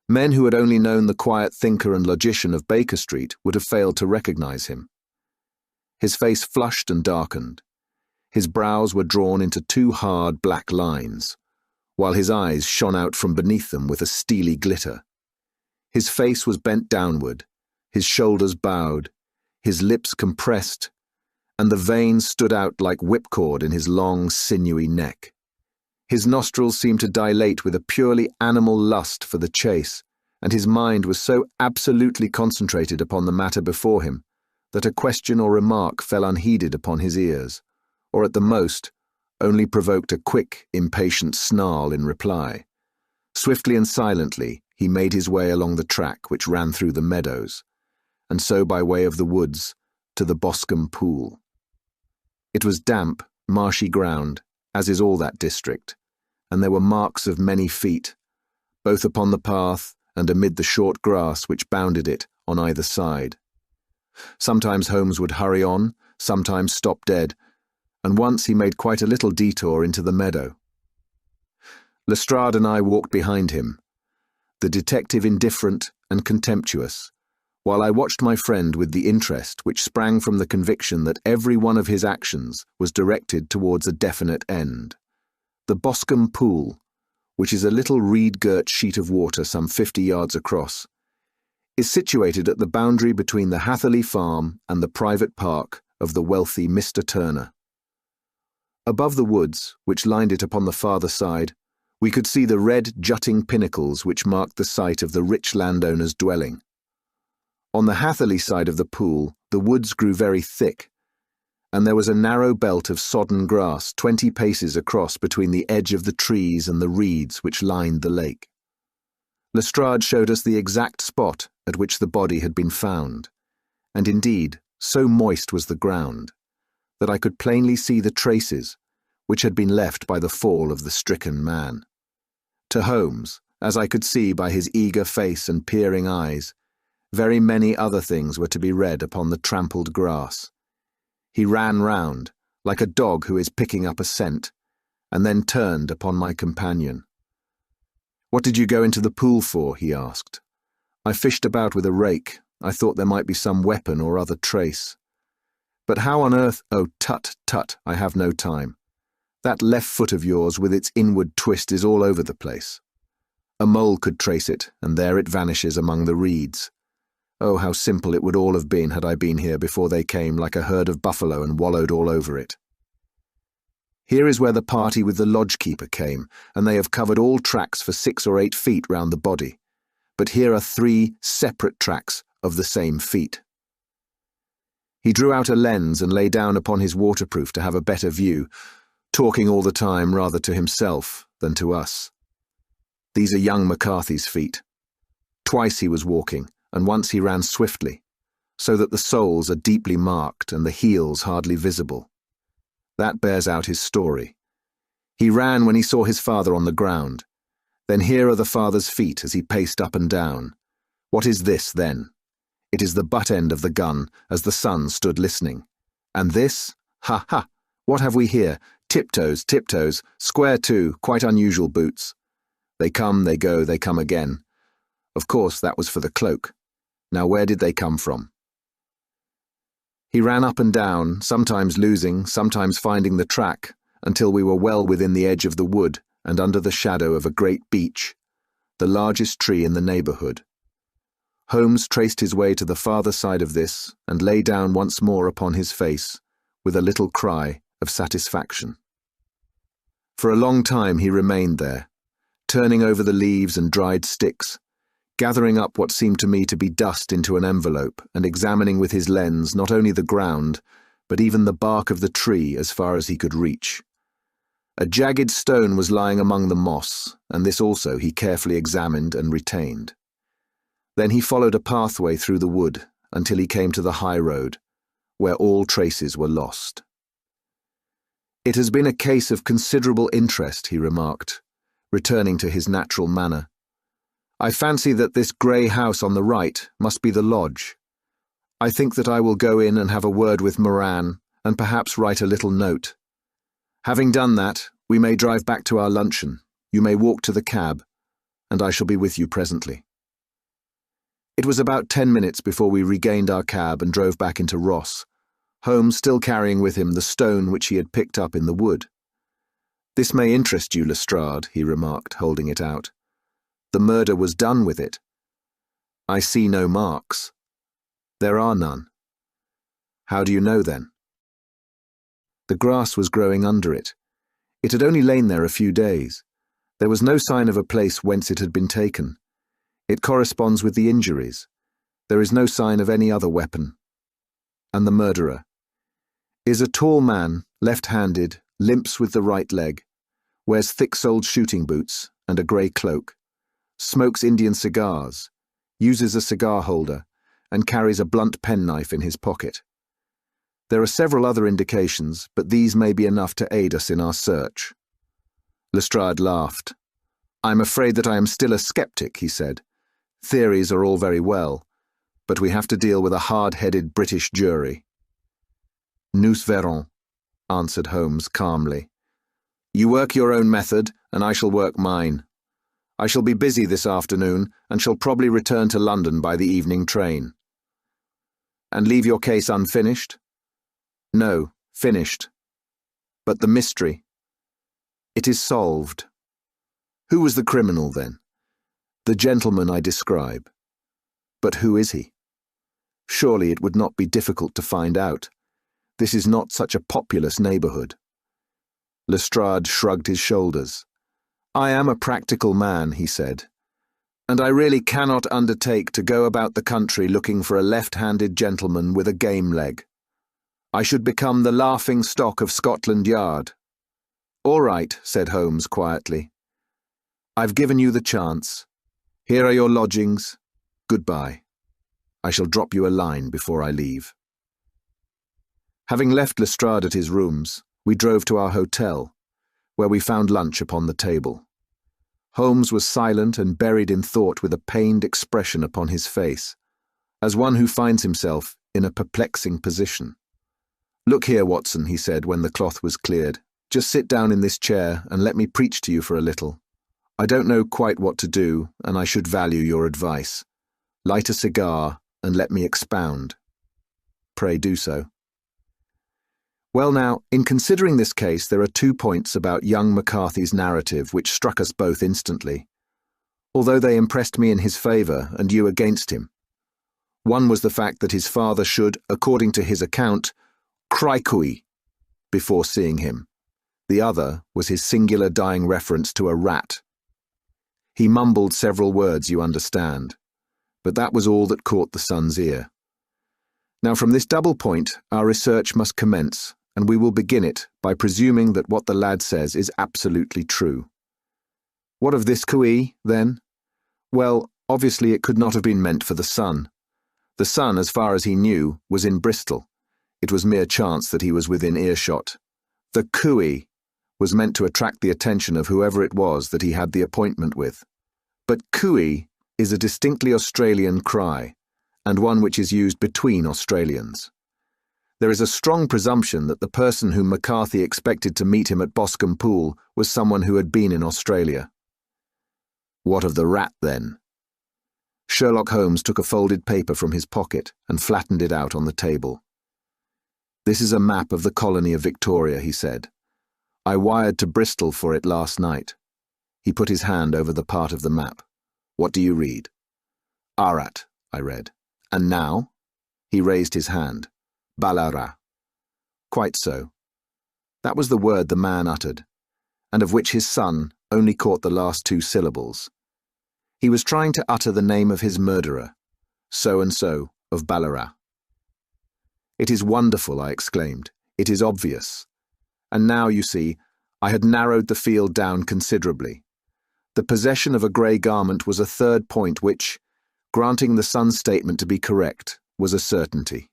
[SPEAKER 1] Men who had only known the quiet thinker and logician of Baker Street would have failed to recognize him. His face flushed and darkened. His brows were drawn into 2 hard black lines, while his eyes shone out from beneath them with a steely glitter. His face was bent downward, his shoulders bowed, his lips compressed, and the veins stood out like whipcord in his long, sinewy neck. His nostrils seemed to dilate with a purely animal lust for the chase, and his mind was so absolutely concentrated upon the matter before him that a question or remark fell unheeded upon his ears, or at the most, only provoked a quick, impatient snarl in reply. Swiftly and silently, he made his way along the track which ran through the meadows, and so by way of the woods to the Boscombe pool. It was damp, marshy ground, as is all that district, and there were marks of many feet, both upon the path and amid the short grass which bounded it on either side. Sometimes Holmes would hurry on, sometimes stop dead, and once he made quite a little detour into the meadow. Lestrade and I walked behind him, the detective indifferent and contemptuous, while I watched my friend with the interest which sprang from the conviction that every one of his actions was directed towards a definite end. The Boscombe pool, which is a little reed-girt sheet of water some 50 yards across, is situated at the boundary between the Hatherley farm and the private park of the wealthy Mr. Turner. Above the woods, which lined it upon the farther side, we could see the red jutting pinnacles which marked the site of the rich landowner's dwelling. On the Hatherley side of the pool, the woods grew very thick, and there was a narrow belt of sodden grass 20 paces across between the edge of the trees and the reeds which lined the lake. Lestrade showed us the exact spot at which the body had been found, and indeed, so moist was the ground, that I could plainly see the traces which had been left by the fall of the stricken man. To Holmes, as I could see by his eager face and peering eyes, very many other things were to be read upon the trampled grass. He ran round, like a dog who is picking up a scent, and then turned upon my companion. "What did you go into the pool for?" he asked. "I fished about with a rake. I thought there might be some weapon or other trace. But how on earth—" "Oh, tut, tut, I have no time. That left foot of yours with its inward twist is all over the place. A mole could trace it, and there it vanishes among the reeds. Oh, how simple it would all have been had I been here before they came like a herd of buffalo and wallowed all over it. Here is where the party with the lodge-keeper came, and they have covered all tracks for 6 or 8 feet round the body. But here are 3 separate tracks of the same feet." He drew out a lens and lay down upon his waterproof to have a better view, talking all the time rather to himself than to us. "These are young McCarthy's feet. Twice he was walking, and once he ran swiftly, so that the soles are deeply marked and the heels hardly visible. That bears out his story. He ran when he saw his father on the ground. Then here are the father's feet as he paced up and down. What is this, then? It is the butt end of the gun as the son stood listening. And this? Ha ha! What have we here? Tiptoes, tiptoes, square too, quite unusual boots. They come, they go, they come again. Of course, that was for the cloak. Now where did they come from?" He ran up and down, sometimes losing, sometimes finding the track, until we were well within the edge of the wood and under the shadow of a great beech, the largest tree in the neighbourhood. Holmes traced his way to the farther side of this and lay down once more upon his face, with a little cry of satisfaction. For a long time he remained there, turning over the leaves and dried sticks, gathering up what seemed to me to be dust into an envelope and examining with his lens not only the ground, but even the bark of the tree as far as he could reach. A jagged stone was lying among the moss, and this also he carefully examined and retained. Then he followed a pathway through the wood until he came to the high road, where all traces were lost. "It has been a case of considerable interest," he remarked, returning to his natural manner. "I fancy that this grey house on the right must be the lodge. I think that I will go in and have a word with Moran, and perhaps write a little note. Having done that, we may drive back to our luncheon. You may walk to the cab, and I shall be with you presently." It was about 10 minutes before we regained our cab and drove back into Ross, Holmes still carrying with him the stone which he had picked up in the wood. "This may interest you, Lestrade," he remarked, holding it out. "The murder was done with it." "I see no marks." "There are none." "How do you know, then?" The grass was growing under it. It had only lain there a few days. There was no sign of a place whence it had been taken. It corresponds with the injuries. There is no sign of any other weapon. And the murderer is a tall man, left-handed, limps with the right leg, wears thick-soled shooting boots and a grey cloak, smokes Indian cigars, uses a cigar holder, and carries a blunt penknife in his pocket. There are several other indications, but these may be enough to aid us in our search. Lestrade laughed. "I'm afraid that I am still a skeptic," he said. "Theories are all very well, but we have to deal with a hard-headed British jury." "Nous verrons," answered Holmes calmly. "You work your own method, and I shall work mine. I shall be busy this afternoon, and shall probably return to London by the evening train." "And leave your case unfinished?" "No, finished. But the mystery? It is solved." "Who was the criminal, then?" "The gentleman I describe." "But who is he?" "Surely it would not be difficult to find out. This is not such a populous neighbourhood." Lestrade shrugged his shoulders. "I am a practical man," he said, "and I really cannot undertake to go about the country looking for a left-handed gentleman with a game leg. I should become the laughing stock of Scotland Yard." "All right," said Holmes quietly. "I've given you the chance. Here are your lodgings. Goodbye. I shall drop you a line before I leave." Having left Lestrade at his rooms, we drove to our hotel, where we found lunch upon the table. Holmes was silent and buried in thought with a pained expression upon his face, as one who finds himself in a perplexing position. "Look here, Watson," he said when the cloth was cleared. "Just sit down in this chair and let me preach to you for a little. I don't know quite what to do, and I should value your advice. Light a cigar and let me expound." "Pray do so." "Well now, in considering this case, there are 2 points about young McCarthy's narrative which struck us both instantly, although they impressed me in his favour and you against him. One was the fact that his father should, according to his account, cricui before seeing him. The other was his singular dying reference to a rat. He mumbled several words, you understand, but that was all that caught the son's ear. Now from this double point our research must commence, and we will begin it by presuming that what the lad says is absolutely true. What of this cui, then? Well, obviously it could not have been meant for the son. The son, as far as he knew, was in Bristol. It was mere chance that he was within earshot. The cui was meant to attract the attention of whoever it was that he had the appointment with. But cui is a distinctly Australian cry, and one which is used between Australians. There is a strong presumption that the person whom McCarthy expected to meet him at Boscombe Pool was someone who had been in Australia. What of the rat, then? Sherlock Holmes took a folded paper from his pocket and flattened it out on the table. "This is a map of the colony of Victoria," he said. "I wired to Bristol for it last night." He put his hand over the part of the map. "What do you read?" "Arat," I read. "And now?" He raised his hand. "Ballarat." "Quite so." That was the word the man uttered, and of which his son only caught the last 2 syllables. He was trying to utter the name of his murderer, so-and-so of Ballarat. "It is wonderful," I exclaimed. "It is obvious. And now, you see, I had narrowed the field down considerably. The possession of a grey garment was a 3rd point which, granting the son's statement to be correct, was a certainty.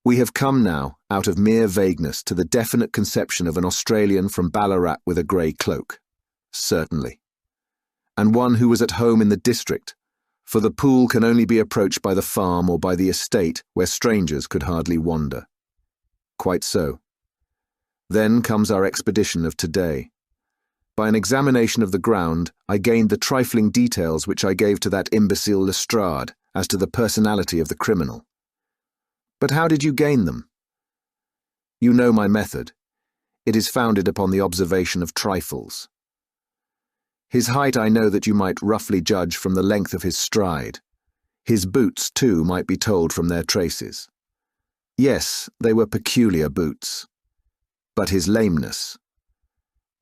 [SPEAKER 1] We have come now, out of mere vagueness, to the definite conception of an Australian from Ballarat with a grey cloak. Certainly. And one who was at home in the district, for the pool can only be approached by the farm or by the estate where strangers could hardly wander. Quite so. Then comes our expedition of today. By an examination of the ground, I gained the trifling details which I gave to that imbecile Lestrade as to the personality of the criminal. But how did you gain them? You know my method. It is founded upon the observation of trifles. His height I know that you might roughly judge from the length of his stride. His boots, too, might be told from their traces. Yes, they were peculiar boots. but his lameness.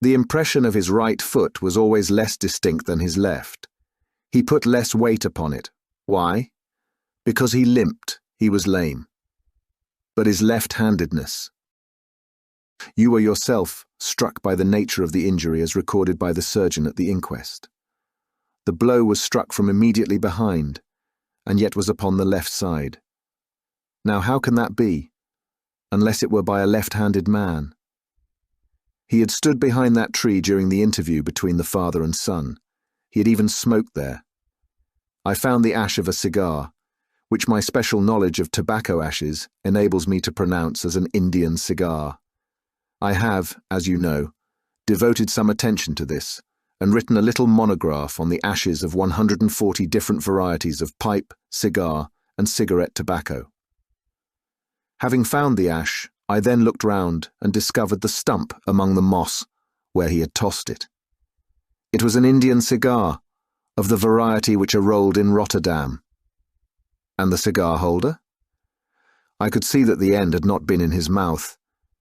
[SPEAKER 1] The impression of his right foot was always less distinct than his left. He put less weight upon it. Why? Because he limped, he was lame. But his left-handedness. You were yourself struck by the nature of the injury as recorded by the surgeon at the inquest. The blow was struck from immediately behind, and yet was upon the left side. Now how can that be, unless it were by a left-handed man? He had stood behind that tree during the interview between the father and son. He had even smoked there. I found the ash of a cigar, which my special knowledge of tobacco ashes enables me to pronounce as an Indian cigar. I have, as you know, devoted some attention to this, and written a little monograph on the ashes of 140 different varieties of pipe, cigar, and cigarette tobacco. Having found the ash, I then looked round and discovered the stump among the moss where he had tossed it. It was an Indian cigar, of the variety which are rolled in Rotterdam. And the cigar holder? I could see that the end had not been in his mouth,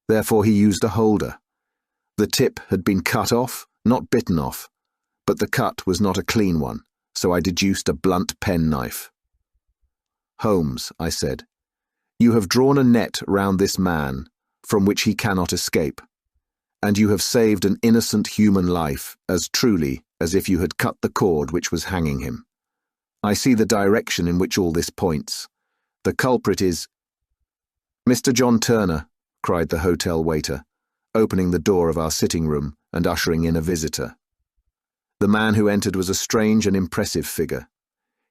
[SPEAKER 1] therefore he used a holder. The tip had been cut off, not bitten off, but the cut was not a clean one, so I deduced a blunt penknife. Holmes, I said, you have drawn a net round this man from which he cannot escape, and you have saved an innocent human life as truly as if you had cut the cord which was hanging him. I see the direction in which all this points. The culprit is— Mr. John Turner, cried the hotel waiter, opening the door of our sitting room and ushering in a visitor. The man who entered was a strange and impressive figure.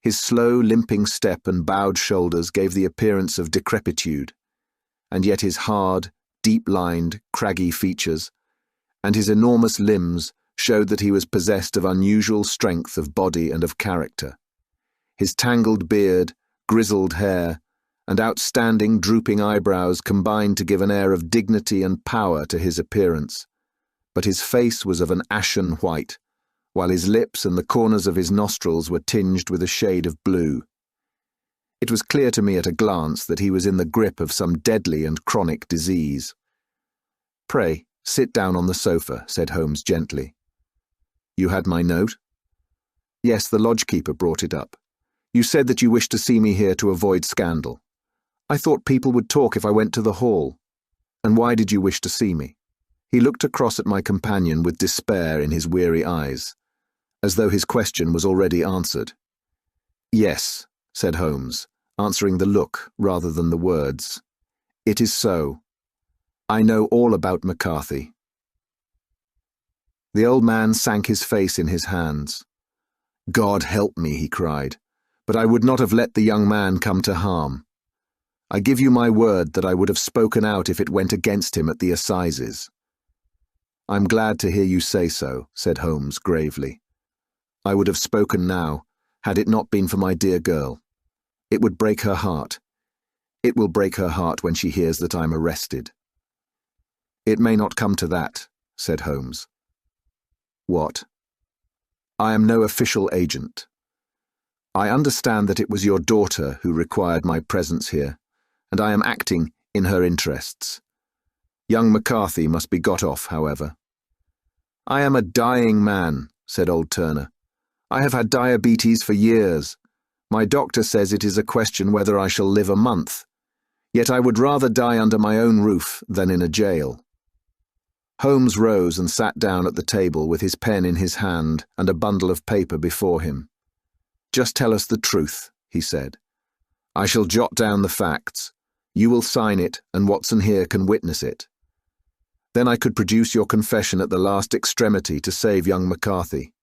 [SPEAKER 1] His slow, limping step and bowed shoulders gave the appearance of decrepitude, and yet his hard, deep-lined, craggy features, and his enormous limbs showed that he was possessed of unusual strength of body and of character. His tangled beard, grizzled hair, and outstanding, drooping eyebrows combined to give an air of dignity and power to his appearance, but his face was of an ashen white, while his lips and the corners of his nostrils were tinged with a shade of blue. It was clear to me at a glance that he was in the grip of some deadly and chronic disease. "Pray, sit down on the sofa," said Holmes gently. "You had my note?" "Yes, the lodgekeeper brought it up. You said that you wished to see me here to avoid scandal. I thought people would talk if I went to the hall. And why did you wish to see me?" He looked across at my companion with despair in his weary eyes, as though his question was already answered. "Yes," said Holmes, answering the look rather than the words. "It is so. I know all about McCarthy." The old man sank his face in his hands. "God help me," he cried, "but I would not have let the young man come to harm. I give you my word that I would have spoken out if it went against him at the assizes." "I'm glad to hear you say so," said Holmes gravely. "I would have spoken now, had it not been for my dear girl. It would break her heart. It will break her heart when she hears that I'm arrested." "It may not come to that," said Holmes. "What?" "I am no official agent. I understand that it was your daughter who required my presence here, and I am acting in her interests. Young McCarthy must be got off, however." "I am a dying man," said old Turner. "I have had diabetes for years. My doctor says it is a question whether I shall live a month. Yet I would rather die under my own roof than in a jail." Holmes rose and sat down at the table with his pen in his hand and a bundle of paper before him. "Just tell us the truth," he said. "I shall jot down the facts. You will sign it, and Watson here can witness it. Then I could produce your confession at the last extremity to save young McCarthy.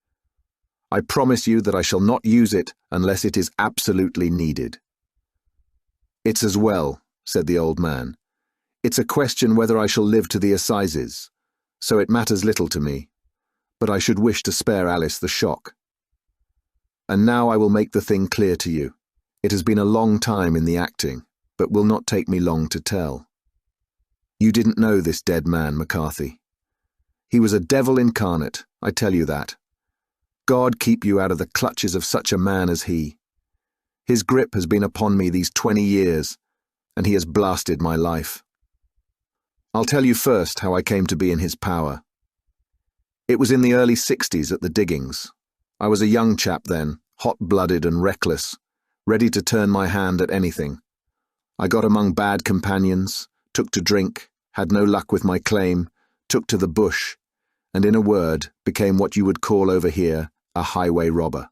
[SPEAKER 1] I promise you that I shall not use it unless it is absolutely needed." "It's as well," said the old man. "It's a question whether I shall live to the assizes, so it matters little to me, but I should wish to spare Alice the shock. And now I will make the thing clear to you. It has been a long time in the acting, but will not take me long to tell. You didn't know this dead man, McCarthy. He was a devil incarnate, I tell you that. God keep you out of the clutches of such a man as he. His grip has been upon me these 20 years, and he has blasted my life." I'll tell you first how I came to be in his power. It was in the early 60s at the diggings. I was a young chap then, hot-blooded and reckless, ready to turn my hand at anything. I got among bad companions, took to drink, had no luck with my claim, took to the bush, and in a word, became what you would call over here a highway robber.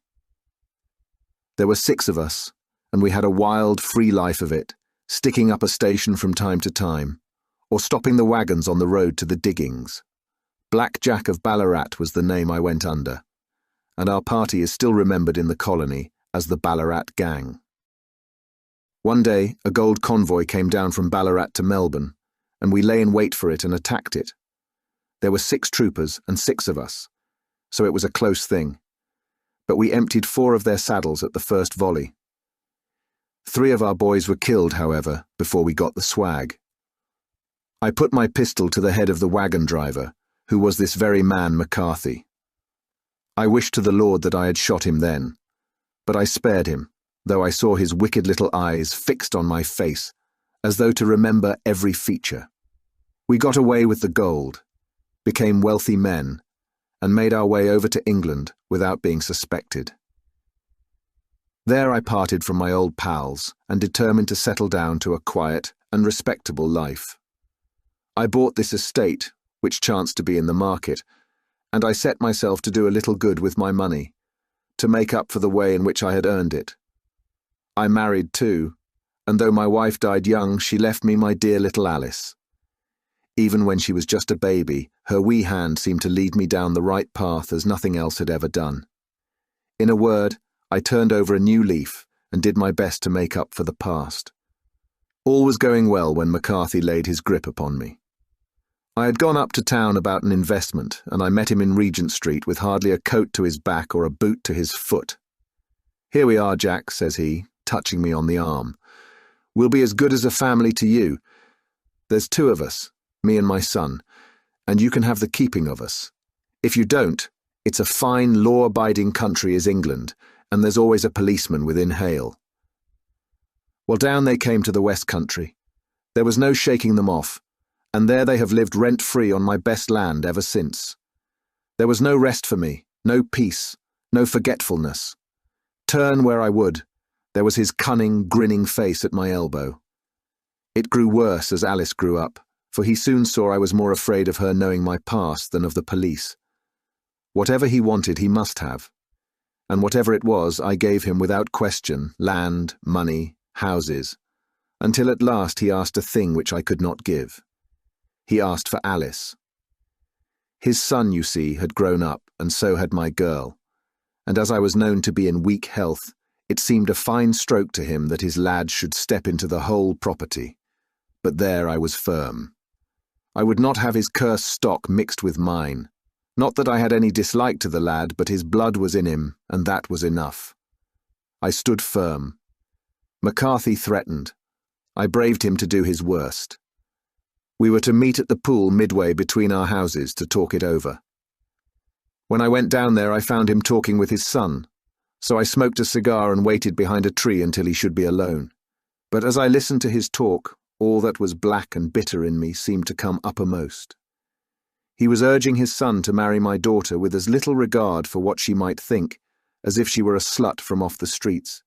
[SPEAKER 1] There were 6 of us, and we had a wild, free life of it, sticking up a station from time to time, or stopping the wagons on the road to the diggings. Black Jack of Ballarat was the name I went under, and our party is still remembered in the colony as the Ballarat Gang. One day, a gold convoy came down from Ballarat to Melbourne, and we lay in wait for it and attacked it. There were 6 troopers and 6 of us, so it was a close thing. But we emptied 4 of their saddles at the first volley. 3 of our boys were killed, however, before we got the swag. I put my pistol to the head of the wagon driver, who was this very man McCarthy. I wished to the Lord that I had shot him then, but I spared him, though I saw his wicked little eyes fixed on my face, as though to remember every feature. We got away with the gold, became wealthy men, and made our way over to England without being suspected. There I parted from my old pals and determined to settle down to a quiet and respectable life. I bought this estate, which chanced to be in the market, and I set myself to do a little good with my money, to make up for the way in which I had earned it. I married too, and though my wife died young, she left me my dear little Alice. Even when she was just a baby, her wee hand seemed to lead me down the right path as nothing else had ever done. In a word, I turned over a new leaf and did my best to make up for the past. All was going well when McCarthy laid his grip upon me. I had gone up to town about an investment, and I met him in Regent Street with hardly a coat to his back or a boot to his foot. "Here we are, Jack," says he, touching me on the arm. "We'll be as good as a family to you. There's 2 of us, me and my son, and you can have the keeping of us. If you don't, it's a fine, law-abiding country is England, and there's always a policeman within hail." Well, down they came to the West Country. There was no shaking them off, and there they have lived rent-free on my best land ever since. There was no rest for me, no peace, no forgetfulness. Turn where I would, there was his cunning, grinning face at my elbow. It grew worse as Alice grew up, for he soon saw I was more afraid of her knowing my past than of the police. Whatever he wanted he must have, and whatever it was I gave him without question, land, money, houses, until at last he asked a thing which I could not give. He asked for Alice. His son, you see, had grown up, and so had my girl, and as I was known to be in weak health, it seemed a fine stroke to him that his lad should step into the whole property. But there I was firm. I would not have his cursed stock mixed with mine. Not that I had any dislike to the lad, but his blood was in him, and that was enough. I stood firm. McCarthy threatened. I braved him to do his worst. We were to meet at the pool midway between our houses to talk it over. When I went down there I found him talking with his son, so I smoked a cigar and waited behind a tree until he should be alone. But as I listened to his talk, all that was black and bitter in me seemed to come uppermost. He was urging his son to marry my daughter with as little regard for what she might think, as if she were a slut from off the streets.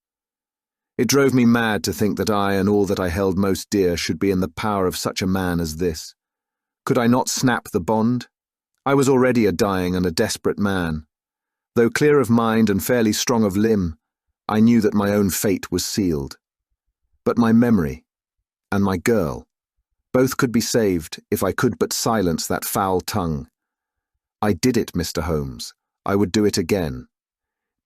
[SPEAKER 1] It drove me mad to think that I and all that I held most dear should be in the power of such a man as this. Could I not snap the bond? I was already a dying and a desperate man. Though clear of mind and fairly strong of limb, I knew that my own fate was sealed. But my memory, and my girl, both could be saved if I could but silence that foul tongue. I did it, Mr. Holmes. I would do it again.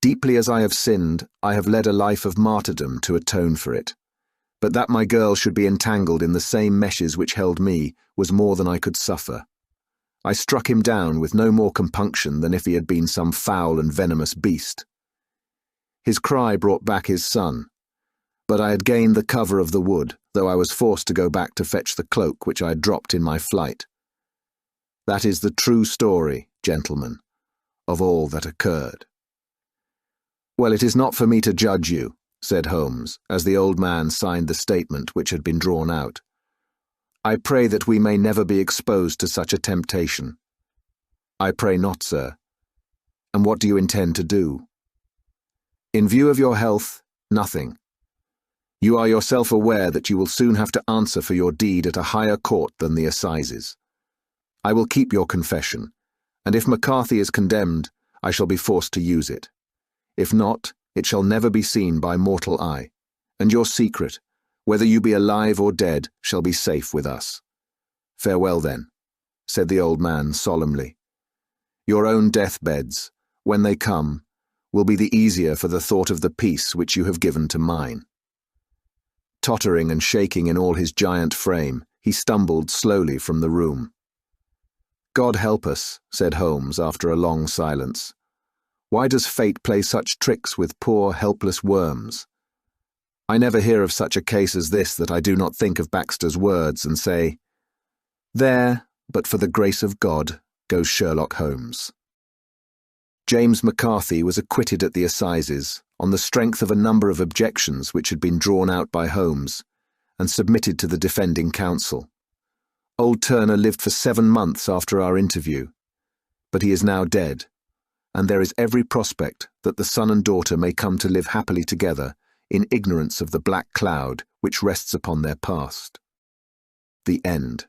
[SPEAKER 1] Deeply as I have sinned, I have led a life of martyrdom to atone for it. But that my girl should be entangled in the same meshes which held me was more than I could suffer. I struck him down with no more compunction than if he had been some foul and venomous beast. His cry brought back his son, but I had gained the cover of the wood, though I was forced to go back to fetch the cloak which I had dropped in my flight. That is the true story, gentlemen, of all that occurred. "Well, it is not for me to judge you," said Holmes, as the old man signed the statement which had been drawn out. I pray that we may never be exposed to such a temptation. I pray not, sir. And what do you intend to do? In view of your health, nothing. You are yourself aware that you will soon have to answer for your deed at a higher court than the assizes. I will keep your confession, and if McCarthy is condemned, I shall be forced to use it. If not, it shall never be seen by mortal eye, and your secret, whether you be alive or dead, shall be safe with us. Farewell then, said the old man solemnly. Your own deathbeds, when they come, will be the easier for the thought of the peace which you have given to mine. Tottering and shaking in all his giant frame, he stumbled slowly from the room. God help us, said Holmes after a long silence. Why does fate play such tricks with poor, helpless worms? I never hear of such a case as this that I do not think of Baxter's words and say, "There, but for the grace of God, goes Sherlock Holmes." James McCarthy was acquitted at the assizes on the strength of a number of objections which had been drawn out by Holmes and submitted to the defending counsel. Old Turner lived for 7 months after our interview, but he is now dead, and there is every prospect that the son and daughter may come to live happily together in ignorance of the black cloud which rests upon their past. The end.